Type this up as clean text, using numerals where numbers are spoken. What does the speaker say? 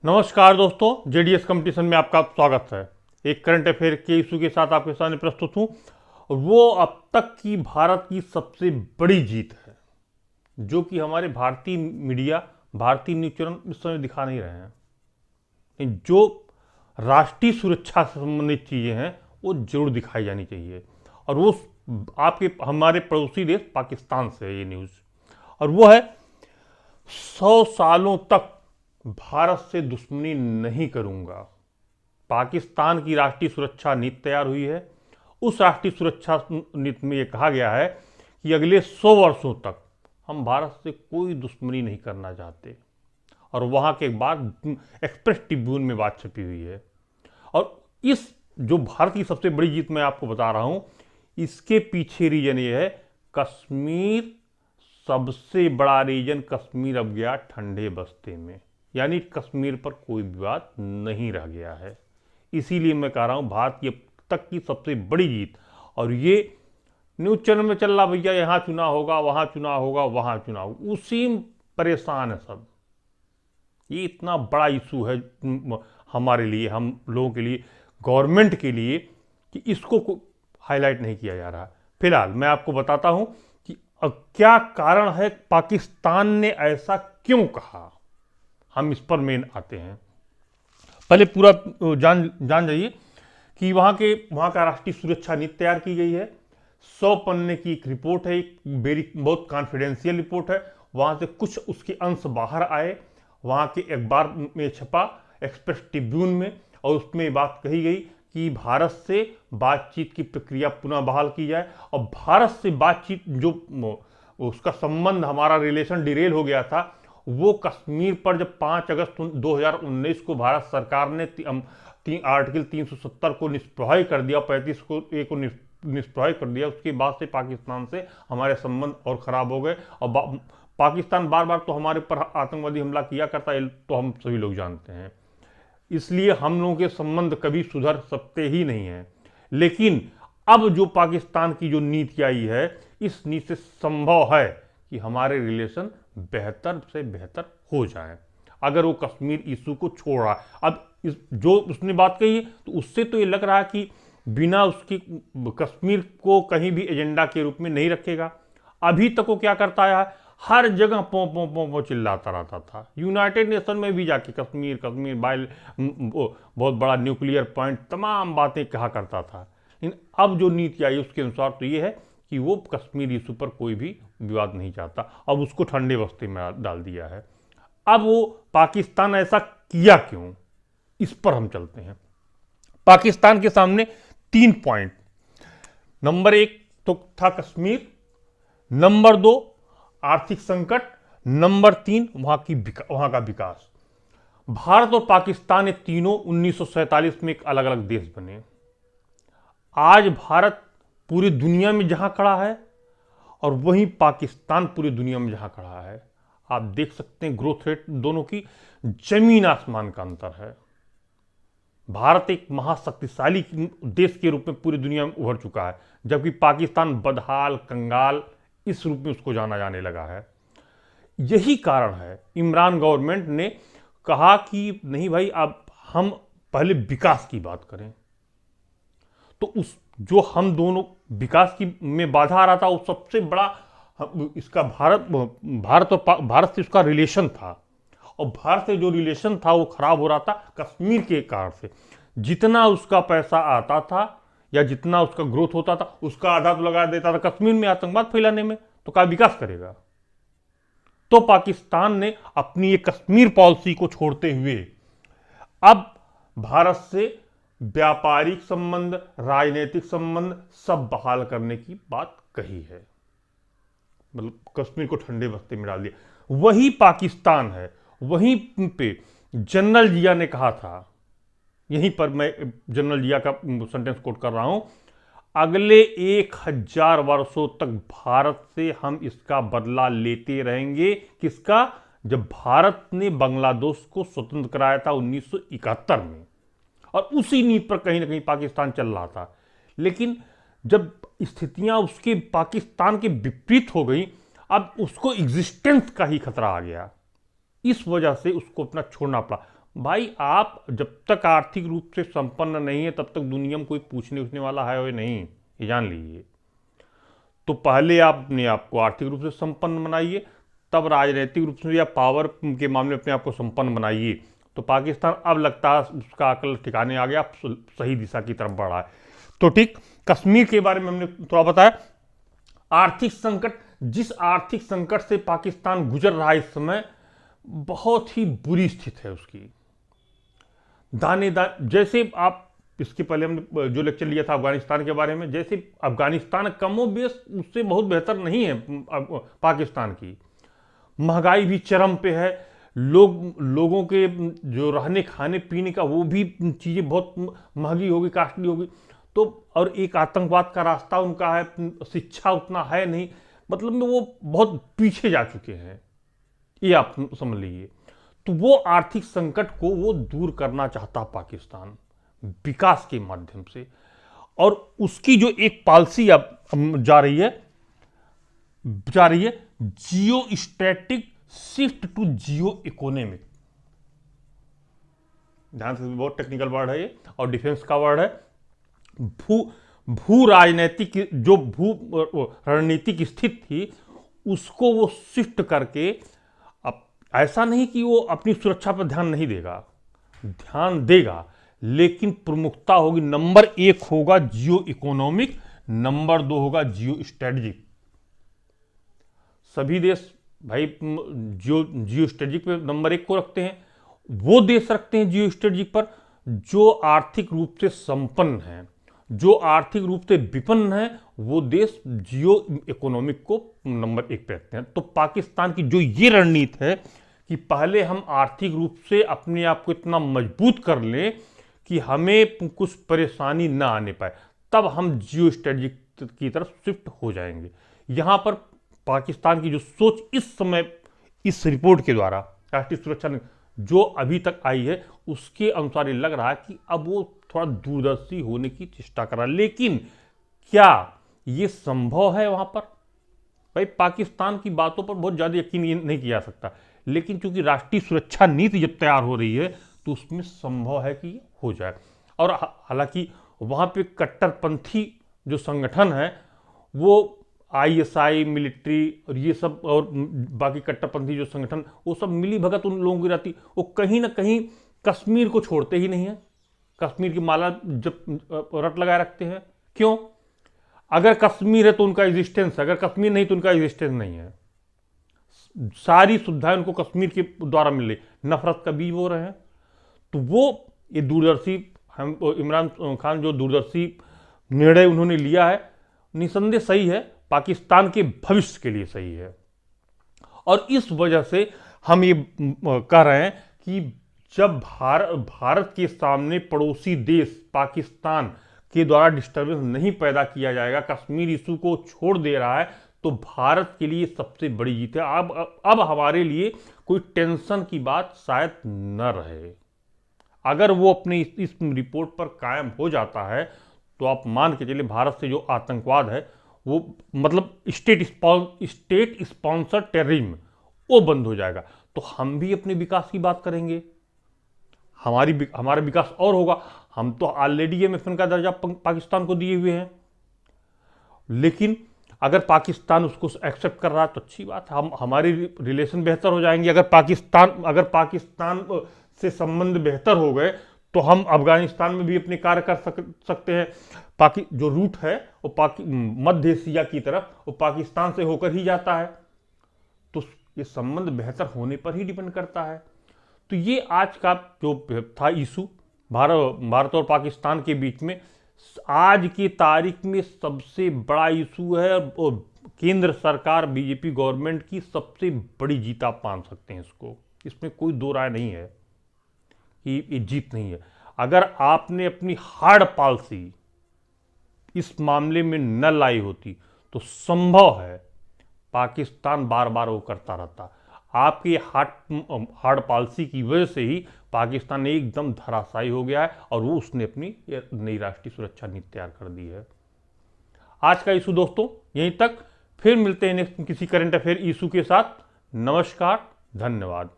नमस्कार दोस्तों, JDS competition में आपका स्वागत है। एक करंट अफेयर के इशू के साथ आपके सामने प्रस्तुत हूं। वो अब तक की भारत की सबसे बड़ी जीत है, जो कि हमारे भारतीय मीडिया, भारतीय न्यूज चैनल इस समय दिखा नहीं रहे हैं। जो राष्ट्रीय सुरक्षा से संबंधित चीजें हैं वो जरूर दिखाई जानी चाहिए, और वो आपके हमारे पड़ोसी देश पाकिस्तान से है ये न्यूज। और वो है 100 सालों तक भारत से दुश्मनी नहीं करूंगा। पाकिस्तान की राष्ट्रीय सुरक्षा नीति तैयार हुई है। उस राष्ट्रीय सुरक्षा नीति में यह कहा गया है कि अगले 100 वर्षों तक हम भारत से कोई दुश्मनी नहीं करना चाहते। और वहां के बाद एक्सप्रेस ट्रिब्यून में बात छपी हुई है। और इस जो भारत की सबसे बड़ी जीत मैं आपको बता रहा हूं, इसके पीछे रीजन ये है, कश्मीर सबसे बड़ा रीजन कश्मीर अब गया ठंडे बस्ते में, यानी कश्मीर पर कोई विवाद नहीं रह गया है। इसीलिए मैं कह रहा हूं भारत की अब तक की सबसे बड़ी जीत। और ये न्यूज चैनल में चल रहा, भैया यहां चुनाव होगा, वहां चुनाव होगा, वहां चुनाव, उसी में परेशान है सब। ये इतना बड़ा इशू है हमारे लिए, हम लोगों के लिए, गवर्नमेंट के लिए, कि इसको हाईलाइट नहीं किया जा रहा। फिलहाल मैं आपको बताता हूं कि क्या कारण है, पाकिस्तान ने ऐसा क्यों कहा। हम इस पर मेन आते हैं। पहले पूरा जान जाइए कि वहां का राष्ट्रीय सुरक्षा नीति तैयार की गई है। 100 पन्ने की एक रिपोर्ट है, एक बहुत कॉन्फिडेंशियल रिपोर्ट है। वहां से कुछ उसके अंश बाहर आए, वहां के अखबार में छपा, एक्सप्रेस ट्रिब्यून में, और उसमें बात कही गई कि भारत से बातचीत की प्रक्रिया पुनः बहाल की जाए। और भारत से बातचीत, जो उसका संबंध, हमारा रिलेशन डिरेल हो गया था, वो कश्मीर पर जब 5 अगस्त 2019 को भारत सरकार ने आर्टिकल 370 को निष्प्रभावी कर दिया, 35 को ए को निष्प्रभावी कर दिया, उसके बाद से पाकिस्तान से हमारे संबंध और खराब हो गए। और पाकिस्तान बार बार तो हमारे ऊपर आतंकवादी हमला किया करता है, तो हम सभी लोग जानते हैं। इसलिए हम लोगों के संबंध कभी सुधर सकते ही नहीं हैं। लेकिन अब जो पाकिस्तान की जो नीति आई है, इस नीति से संभव है कि हमारे रिलेशन बेहतर से बेहतर हो जाए, अगर वो कश्मीर इशू को छोड़ रहा। अब जो उसने बात कही है, तो उससे तो ये लग रहा है कि बिना उसकी कश्मीर को कहीं भी एजेंडा के रूप में नहीं रखेगा। अभी तक वो क्या करता है, हर जगह पो पो पो पो चिल्लाता रहता था। यूनाइटेड नेशन में भी जाके कश्मीर कश्मीर बाइल बहुत बड़ा न्यूक्लियर पॉइंट, तमाम बातें कहा करता था। लेकिन अब जो नीति आई उसके अनुसार तो ये है कि वो कश्मीर इशू पर कोई भी विवाद नहीं चाहता। अब उसको ठंडे बस्ते में डाल दिया है। अब वो पाकिस्तान ऐसा किया क्यों, इस पर हम चलते हैं। पाकिस्तान के सामने 3 पॉइंट। नंबर 1 तो था कश्मीर, नंबर 2 आर्थिक संकट, नंबर 3 वहां का विकास। भारत और पाकिस्तान ये तीनों 1947 में एक अलग अलग देश बने। आज भारत पूरी दुनिया में जहां खड़ा है, और वहीं पाकिस्तान पूरी दुनिया में जहां खड़ा है, आप देख सकते हैं ग्रोथ रेट दोनों की जमीन आसमान का अंतर है। भारत एक महाशक्तिशाली देश के रूप में पूरी दुनिया में उभर चुका है, जबकि पाकिस्तान बदहाल, कंगाल, इस रूप में उसको जाना जाने लगा है। यही कारण है इमरान गवर्नमेंट ने कहा कि नहीं भाई, अब हम पहले विकास की बात करें। तो उस जो हम दोनों विकास की में बाधा आ रहा था, वो सबसे बड़ा इसका भारत से उसका रिलेशन था। और भारत से जो रिलेशन था वो खराब हो रहा था कश्मीर के कारण से। जितना उसका पैसा आता था या जितना उसका ग्रोथ होता था, उसका आधा तो लगा देता था कश्मीर में आतंकवाद फैलाने में, तो क्या विकास करेगा। तो पाकिस्तान ने अपनी ये कश्मीर पॉलिसी को छोड़ते हुए अब भारत से व्यापारिक संबंध, राजनीतिक संबंध सब बहाल करने की बात कही है। मतलब कश्मीर को ठंडे बस्ते में डाल दिया। वही पाकिस्तान है, वहीं पे जनरल जिया ने कहा था, यहीं पर मैं जनरल जिया का सेंटेंस कोट कर रहा हूं, अगले 1000 वर्षों तक भारत से हम इसका बदला लेते रहेंगे। किसका? जब भारत ने बांग्लादेश को स्वतंत्र कराया था 1971 में, और उसी नीति पर कहीं ना कहीं पाकिस्तान चल रहा था। लेकिन जब स्थितियां उसके पाकिस्तान के विपरीत हो गई, अब उसको एग्जिस्टेंस का ही खतरा आ गया। इस वजह से उसको अपना छोड़ना पड़ा। भाई आप जब तक आर्थिक रूप से संपन्न नहीं है तब तक दुनिया में कोई पूछने उछने वाला है और नहीं, ये जान लीजिए। तो पहले आप अपने आप को आर्थिक रूप से संपन्न बनाइए, तब राजनीतिक रूप से या पावर के मामले में अपने आप को संपन्न बनाइए। तो पाकिस्तान अब लगता है उसका अकल ठिकाने आ गया, सही दिशा की तरफ बढ़ा है। तो ठीक, कश्मीर के बारे में हमने थोड़ा बताया। आर्थिक संकट, जिस आर्थिक संकट से पाकिस्तान गुजर रहा है इस समय, बहुत ही बुरी स्थिति है उसकी। दाने दाने, जैसे आप इसके पहले हमने जो लेक्चर लिया था अफगानिस्तान के बारे में, जैसे अफगानिस्तान कमोबेश उससे बहुत बेहतर नहीं है पाकिस्तान की। महंगाई भी चरम पे है, लोगों के जो रहने खाने पीने का वो भी चीज़ें बहुत महंगी होगी, कास्टली होगी। तो और एक आतंकवाद का रास्ता उनका है, शिक्षा उतना है नहीं, मतलब में वो बहुत पीछे जा चुके हैं, ये आप समझ लीजिए। तो वो आर्थिक संकट को वो दूर करना चाहता पाकिस्तान विकास के माध्यम से, और उसकी जो एक पॉलिसी अब जा रही है geo static shift to geo economic. ध्यान से, बहुत टेक्निकल वर्ड है ये और डिफेंस का वर्ड है। भू राजनीतिक जो भू रणनीतिक स्थिति थी उसको वो शिफ्ट करके, अब ऐसा नहीं कि वो अपनी सुरक्षा पर ध्यान नहीं देगा, ध्यान देगा, लेकिन प्रमुखता होगी, नंबर 1 होगा जियो इकोनॉमिक, नंबर 2 होगा जियो स्ट्रेटेजिक। सभी देश भाई जियो स्ट्रेटेजिक पे नंबर 1 को रखते हैं। वो देश रखते हैं जियो स्ट्रेटेजिक पर जो आर्थिक रूप से संपन्न है, जो आर्थिक रूप से विपन्न है, वो देश जियो इकोनॉमिक को नंबर 1 पे रखते हैं। तो पाकिस्तान की जो ये रणनीति है कि पहले हम आर्थिक रूप से अपने आप को इतना मजबूत कर लें कि हमें कुछ परेशानी ना आने पाए, तब हम जियो स्ट्रेटेजिक की तरफ शिफ्ट हो जाएंगे। यहां पर पाकिस्तान की जो सोच इस समय इस रिपोर्ट के द्वारा राष्ट्रीय सुरक्षा जो अभी तक आई है उसके अनुसार ये लग रहा है कि अब वो थोड़ा दूरदर्शी होने की चेष्टा कर रहा है। लेकिन क्या ये संभव है वहां पर? भाई पाकिस्तान की बातों पर बहुत ज्यादा यकीन नहीं किया जा सकता, लेकिन चूंकि राष्ट्रीय सुरक्षा नीति जब तैयार हो रही है तो उसमें संभव है कि हो जाए। और हालांकि वहां पे कट्टरपंथी जो संगठन है वो आईएसआई, मिलिट्री और ये सब और बाकी कट्टरपंथी जो संगठन, वो सब मिली भगत उन लोगों की रहती, वो कहीं ना कहीं कश्मीर को छोड़ते ही नहीं है, कश्मीर की माला जब रट लगाए रखते हैं। क्यों? अगर कश्मीर है तो उनका एग्जिस्टेंस है, अगर कश्मीर नहीं तो उनका एग्जिस्टेंस नहीं है। सारी सुविधाएं उनको कश्मीर के द्वारा मिल रही, नफरत का बीज बो रहे हैं। तो वो ये दूरदर्शी, हम इमरान खान जो दूरदर्शी निर्णय उन्होंने लिया है निसंदेह सही है, पाकिस्तान के भविष्य के लिए सही है। और इस वजह से हम ये कह रहे हैं कि जब भारत के सामने पड़ोसी देश पाकिस्तान के द्वारा डिस्टर्बेंस नहीं पैदा किया जाएगा, कश्मीर इशू को छोड़ दे रहा है, तो भारत के लिए सबसे बड़ी जीत है। अब हमारे लिए कोई टेंशन की बात शायद न रहे। अगर वो अपने इस रिपोर्ट पर कायम हो जाता है तो आप मान के चलिए भारत से जो आतंकवाद है वो मतलब स्टेट स्पॉन्सर टेररिज्म वो बंद हो जाएगा, तो हम भी अपने विकास की बात करेंगे, हमारा विकास और होगा। हम तो ऑलरेडी एमएफएन का दर्जा पाकिस्तान को दिए हुए हैं, लेकिन अगर पाकिस्तान उसको एक्सेप्ट कर रहा है तो अच्छी बात है, हमारे रिलेशन बेहतर हो जाएंगे। अगर पाकिस्तान से संबंध बेहतर हो गए तो हम अफगानिस्तान में भी अपने कार्य कर सकते हैं। जो रूट है वो मध्य एशिया की तरफ वो पाकिस्तान से होकर ही जाता है, तो ये संबंध बेहतर होने पर ही डिपेंड करता है। तो ये आज का जो था इशू भारत और पाकिस्तान के बीच में, आज की तारीख में सबसे बड़ा इशू है और केंद्र सरकार बीजेपी गवर्नमेंट की सबसे बड़ी जीत आप मान सकते हैं इसको, इसमें कोई दो राय नहीं है कि ये जीत नहीं है। अगर आपने अपनी हार्ड पॉलिसी इस मामले में न लाई होती तो संभव है पाकिस्तान बार बार वो करता रहता। आपकी हार्ड पॉलिसी की वजह से ही पाकिस्तान एकदम धराशायी हो गया है और वो उसने अपनी नई राष्ट्रीय सुरक्षा नीति तैयार कर दी है। आज का इशू दोस्तों यहीं तक, फिर मिलते हैं नेक्स्ट किसी करंट अफेयर इशू के साथ। नमस्कार, धन्यवाद।